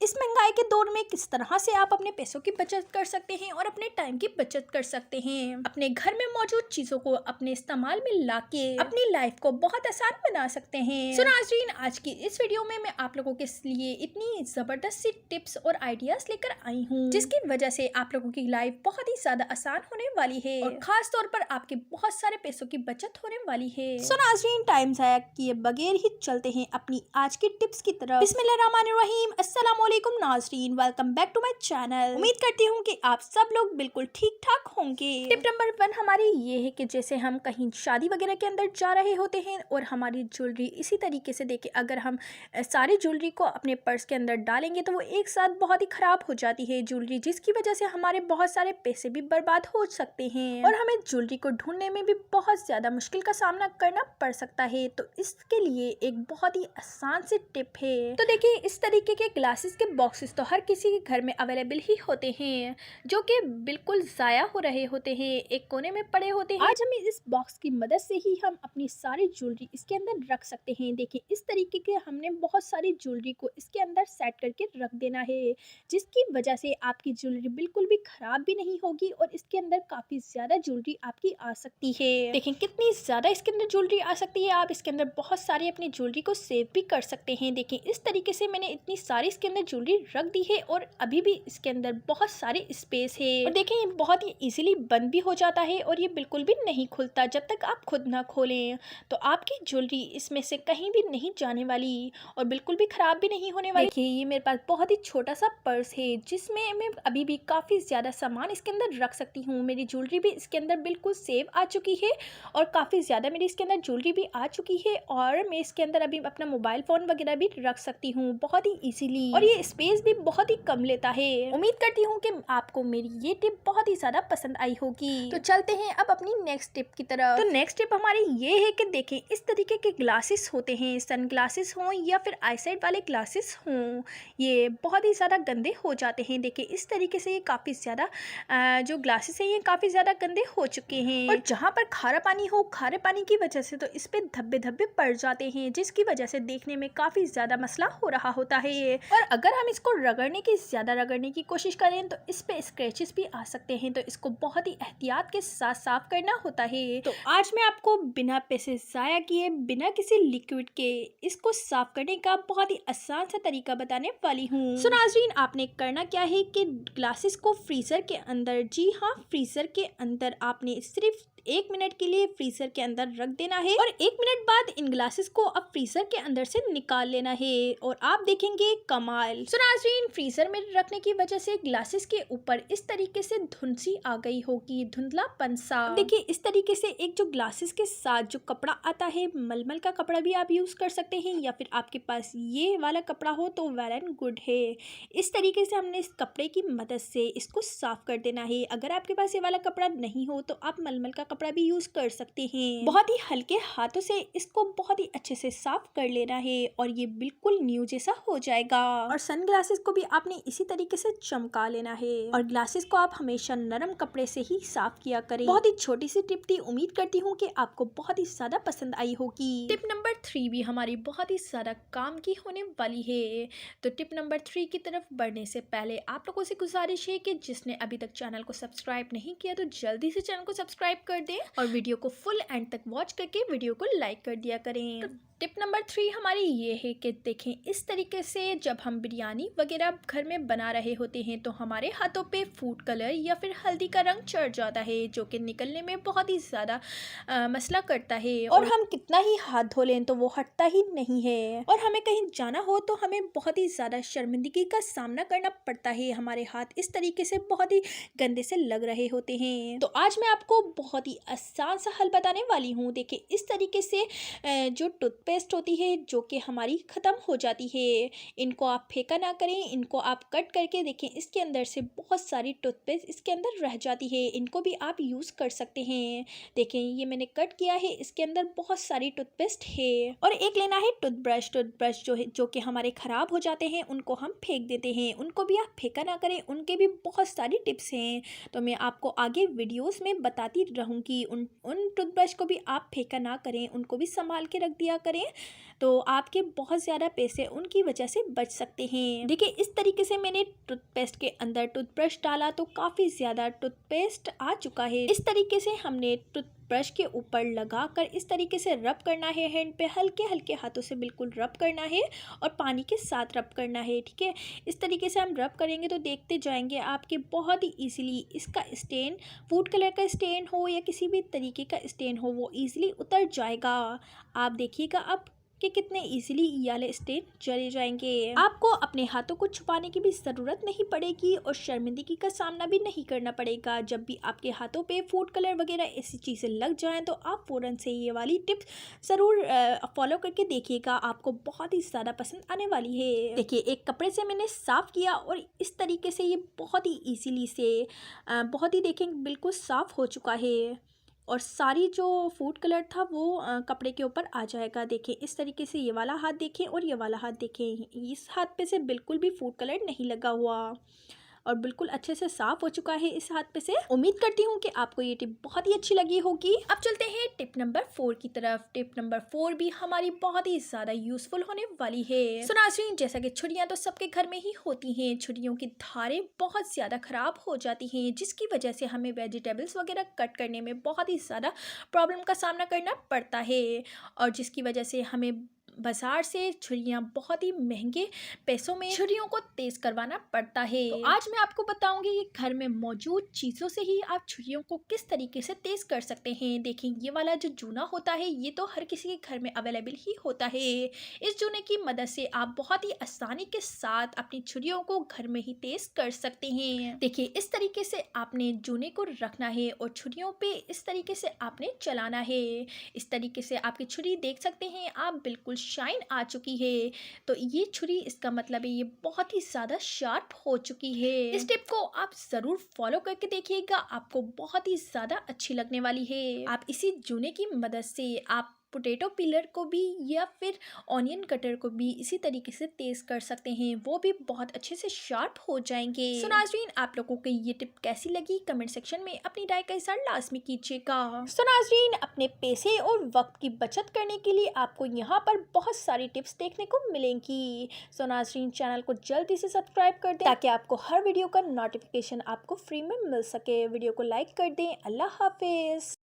इस महंगाई के दौर में किस तरह से आप अपने पैसों की बचत कर सकते हैं और अपने टाइम की बचत कर सकते हैं। अपने घर में मौजूद चीजों को अपने इस्तेमाल में लाके अपनी लाइफ को बहुत आसान बना सकते हैं। सो नाज़रीन, आज की इस वीडियो में मैं आप लोगों के लिए इतनी जबरदस्त सी टिप्स और आइडियाज लेकर आई हूँ जिसकी वजह से आप लोगों की लाइफ बहुत ही ज्यादा आसान होने वाली है और खास तौर पर आपके बहुत सारे पैसों की बचत होने वाली है। सो नाज़रीन, टाइम जाया किए बगैर ही चलते हैं अपनी आज की टिप्स की तरफ। बिस्मिल्लाहिर्रहमानिर्रहीम। अस्सलाम वालेकुम नाज़रीन, welcome back to my channel. उम्मीद करती हूँ कि आप सब लोग बिल्कुल ठीक ठाक होंगे। टिप नंबर 1 हमारी ये है कि जैसे हम कहीं शादी वगैरह के अंदर जा रहे होते हैं और हमारी ज्वेलरी इसी तरीके से देखे अगर हम सारी ज्वेलरी को अपने पर्स के अंदर डालेंगे तो वो एक साथ बहुत ही खराब हो जाती है ज्वेलरी, जिसकी वजह से हमारे बहुत सारे पैसे भी बर्बाद हो सकते हैं और हमें ज्वेलरी को ढूंढने में भी बहुत ज्यादा मुश्किल का सामना करना पड़ सकता है। तो इसके लिए एक बहुत ही आसान सी टिप है। तो देखिए, इस तरीके के ग्लासेस के बॉक्सेस तो हर किसी के घर में अवेलेबल ही होते हैं जो कि बिल्कुल ज़ाया हो रहे होते हैं, एक कोने में पड़े होते हैं। आज हमें इस बॉक्स की मदद से ही हम अपनी सारी ज्वेलरी इसके अंदर रख सकते हैं। देखिए, इस तरीके के हमने बहुत सारी ज्वेलरी को इसके अंदर सेट करके रख देना है, जिसकी वजह से आपकी ज्वेलरी बिल्कुल भी खराब भी नहीं होगी और इसके अंदर काफ़ी ज़्यादा ज्वेलरी आपकी आ सकती है। देखें कितनी ज़्यादा इसके अंदर ज्वेलरी आ सकती है। आप इसके अंदर बहुत सारी अपनी ज्वेलरी को सेव भी कर सकते हैं। देखें, इस तरीके से मैंने इतनी सारी इसके अंदर ज्वेलरी रख दी है और अभी भी इसके अंदर बहुत सारी स्पेस है। और देखें, ये बहुत ही इजीली बंद भी हो जाता है और ये बिल्कुल भी नहीं खुलता जब तक आप खुद ना खोलें। तो आपकी ज्वेलरी इसमें से कहीं भी नहीं जाने वाली और बिल्कुल भी खराब भी नहीं होने वाली। देखिए, ये मेरे पास बहुत ही छोटा सा पर्स है जिसमें मैं अभी भी काफ़ी ज़्यादा सामान इसके अंदर रख सकती हूँ। मेरी ज्वेलरी भी इसके अंदर बिल्कुल सेव आ चुकी है और काफ़ी ज़्यादा मेरी इसके अंदर ज्वेलरी भी आ चुकी है और मैं इसके अंदर अभी अपना मोबाइल फ़ोन वगैरह भी रख सकती हूँ बहुत ही इजीली और ये स्पेस भी बहुत ही कम लेता है। उम्मीद करती हूँ कि आपको मेरी ये टिप बहुत ही ज़्यादा पसंद आई होगी। तो चलते हैं अब अपनी नेक्स्ट टिप की तरफ। तो नेक्स्ट टिप हमारी ये है कि देखें, इस तरीके के ग्लासेस होते हैं, सन ग्लासेस हों या फिर आईसाइट वाले ग्लासेस हों, ये बहुत ही ज़्यादा गंदे हो जाते हैं। देखिए, इस तरीके से ये काफ़ी ज़्यादा जो ग्लासेस हैं ये काफ़ी ज़्यादा गंदे हो चुके हैं और जहाँ पर खारा पानी हो, खारे पानी की वजह से तो इस पे धब्बे धब्बे पड़ जाते हैं, जिसकी वजह से देखने में काफ़ी ज़्यादा मसला हो रहा होता है ये। और अगर हम इसको ज़्यादा रगड़ने की कोशिश करें तो इस पे स्क्रैचेस भी आ सकते हैं, तो इसको बहुत ही एहतियात के साथ साफ करना होता है। तो आज मैं आपको बिना पैसे ज़ाया किए, बिना किसी लिक्विड के इसको साफ करने का बहुत ही आसान सा तरीका बताने वाली हूँ। सो नाज़रीन, आपने करना क्या है कि ग्लासेस को फ्रीज़र के अंदर, जी हाँ, फ्रीज़र के अंदर आपने सिर्फ 1 मिनट के लिए फ्रीजर के अंदर रख देना है और 1 मिनट बाद इन ग्लासेस को अब फ्रीजर के अंदर से निकाल लेना है और आप देखेंगे कमाल। सो नाज़रीन, फ्रीजर में रखने की वजह से ग्लासेस के ऊपर इस तरीके से धुंध सी आ गई होगी, धुंधलापन सा। देखिए, इस तरीके से एक जो ग्लासेस के साथ जो कपड़ा आता है, मलमल का कपड़ा भी आप यूज कर सकते हैं या फिर आपके पास ये वाला कपड़ा हो तो वेल एंड गुड है। इस तरीके से हमने इस कपड़े की मदद से इसको साफ कर देना है। अगर आपके पास ये वाला कपड़ा नहीं हो तो आप मलमल का कपड़ा भी यूज कर सकते हैं। बहुत ही हल्के हाथों से इसको बहुत ही अच्छे से साफ कर लेना है और ये बिल्कुल न्यू जैसा हो जाएगा। और सन ग्लासेस को भी आपने इसी तरीके से चमका लेना है और ग्लासेस को आप हमेशा नरम कपड़े से ही साफ किया करें। बहुत ही छोटी सी टिप थी, उम्मीद करती हूँ कि आपको बहुत ही ज्यादा पसंद आई होगी। टिप नंबर 3 भी हमारी बहुत ही ज्यादा काम की होने वाली है। तो टिप नंबर 3 की तरफ बढ़ने से पहले आप लोगों से गुजारिश है कि जिसने अभी तक चैनल को सब्सक्राइब नहीं किया तो जल्दी से चैनल को सब्सक्राइब कर दें और वीडियो को फुल एंड तक वॉच करके वीडियो को लाइक कर दिया करें। तो टिप नंबर 3 हमारी ये है कि देखें, इस तरीके से जब हम बिरयानी वगैरह घर में बना रहे होते हैं तो हमारे हाथों पे फूड कलर या फिर हल्दी का रंग चढ़ जाता है जो कि निकलने में बहुत ही ज़्यादा मसला करता है और हम कितना ही हाथ धो लें तो वो हटता ही नहीं है और हमें कहीं जाना हो तो हमें बहुत ही ज़्यादा शर्मिंदगी का सामना करना पड़ता है। हमारे हाथ इस तरीके से बहुत ही गंदे से लग रहे होते हैं। तो आज मैं आपको बहुत ही आसान सा हल बताने वाली हूँ। देखिए, इस तरीके से जो टूथपेस्ट होती है जो कि हमारी ख़त्म हो जाती है, इनको आप फेंका ना करें, इनको आप कट करके देखें, इसके अंदर से बहुत सारी टूथपेस्ट इसके अंदर रह जाती है, इनको भी आप यूज़ कर सकते हैं। देखें, ये मैंने कट किया है, इसके अंदर बहुत सारी टूथपेस्ट है और एक लेना है टूथब्रश जो कि हमारे ख़राब हो जाते हैं उनको हम फेंक देते हैं, उनको भी आप फेंका ना करें, उनके भी बहुत सारी टिप्स हैं। तो मैं आपको आगे वीडियोस में बताती रहूँगी। उन टूथब्रश को भी आप फेंका ना करें, उनको भी संभाल के रख दिया करें। तो आपके बहुत ज़्यादा पैसे उनकी वजह से बच सकते हैं। देखिए इस तरीके से मैंने टूथपेस्ट के अंदर टूथब्रश डाला तो काफ़ी ज़्यादा टूथपेस्ट आ चुका है। इस तरीके से हमने टूथब्रश के ऊपर लगाकर इस तरीके से रब करना है, हैंड पे हल्के हल्के हाथों से बिल्कुल रब करना है और पानी के साथ रब करना है। ठीक है, इस तरीके से हम रब करेंगे तो देखते जाएंगे आपके बहुत ही ईजिली इसका स्टेन, फूड कलर का स्टेन हो या किसी भी तरीके का स्टेन हो, वो ईजिली उतर जाएगा। आप देखिएगा अब कि कितने इजीली ये वाले स्टेन चले जाएंगे। आपको अपने हाथों को छुपाने की भी ज़रूरत नहीं पड़ेगी और शर्मिंदगी का सामना भी नहीं करना पड़ेगा। जब भी आपके हाथों पे फूड कलर वगैरह ऐसी चीज़ें लग जाएं तो आप फ़ौरन से ये वाली टिप्स ज़रूर फॉलो करके देखिएगा, आपको बहुत ही ज़्यादा पसंद आने वाली है। देखिए एक कपड़े से मैंने साफ़ किया और इस तरीके से ये बहुत ही ईजीली से बहुत ही देखें बिल्कुल साफ़ हो चुका है और सारी जो फूड कलर था वो कपड़े के ऊपर आ जाएगा। देखिए इस तरीके से ये वाला हाथ देखें और ये वाला हाथ देखें, इस हाथ पे से बिल्कुल भी फूड कलर नहीं लगा हुआ और बिल्कुल अच्छे से साफ़ हो चुका है इस हाथ पे से। उम्मीद करती हूँ कि आपको ये टिप बहुत ही अच्छी लगी होगी। अब चलते हैं टिप नंबर 4 की तरफ। टिप नंबर 4 भी हमारी बहुत ही ज़्यादा यूज़फुल होने वाली है। सो नाज़रीन, जैसा कि छुरियाँ तो सबके घर में ही होती हैं, छुरियों की धारें बहुत ज़्यादा ख़राब हो जाती हैं जिसकी वजह से हमें वेजिटेबल्स वगैरह कट करने में बहुत ही ज़्यादा प्रॉब्लम का सामना करना पड़ता है और जिसकी वजह से हमें बाजार से छुरियाँ बहुत ही महंगे पैसों में छुरियों को तेज करवाना पड़ता है। तो आज मैं आपको बताऊंगी कि घर में मौजूद चीज़ों से ही आप छुरियों को किस तरीके से तेज कर सकते हैं। देखिए ये वाला जो जूना होता है ये तो हर किसी के घर में अवेलेबल ही होता है। इस जूने की मदद से आप बहुत ही आसानी के साथ अपनी छुरियों को घर में ही तेज कर सकते हैं। देखिए इस तरीके से आपने जूने को रखना है और छुरियों पे इस तरीके से आपने चलाना है। इस तरीके से आपकी छुरी देख सकते हैं आप बिल्कुल शाइन आ चुकी है। तो ये छुरी इसका मतलब है ये बहुत ही ज़्यादा शार्प हो चुकी है। इस टिप को आप ज़रूर फॉलो करके देखिएगा, आपको बहुत ही ज़्यादा अच्छी लगने वाली है। आप इसी जूने की मदद से आप पोटैटो पीलर को भी या फिर ऑनियन कटर को भी इसी तरीके से तेज कर सकते हैं, वो भी बहुत अच्छे से शार्प हो जाएंगे। सो नाज़रीन, आप लोगों को ये टिप कैसी लगी कमेंट सेक्शन में अपनी राय का इज़हार लाजमी कीजिएगा। सो नाज़रीन, अपने पैसे और वक्त की बचत करने के लिए आपको यहाँ पर बहुत सारी टिप्स देखने को मिलेंगी। सो नाज़रीन, चैनल को जल्दी से सब्सक्राइब कर दें ताकि आपको हर वीडियो का नोटिफिकेशन आपको फ्री में मिल सके। वीडियो को लाइक कर दें। अल्लाह हाफिज़।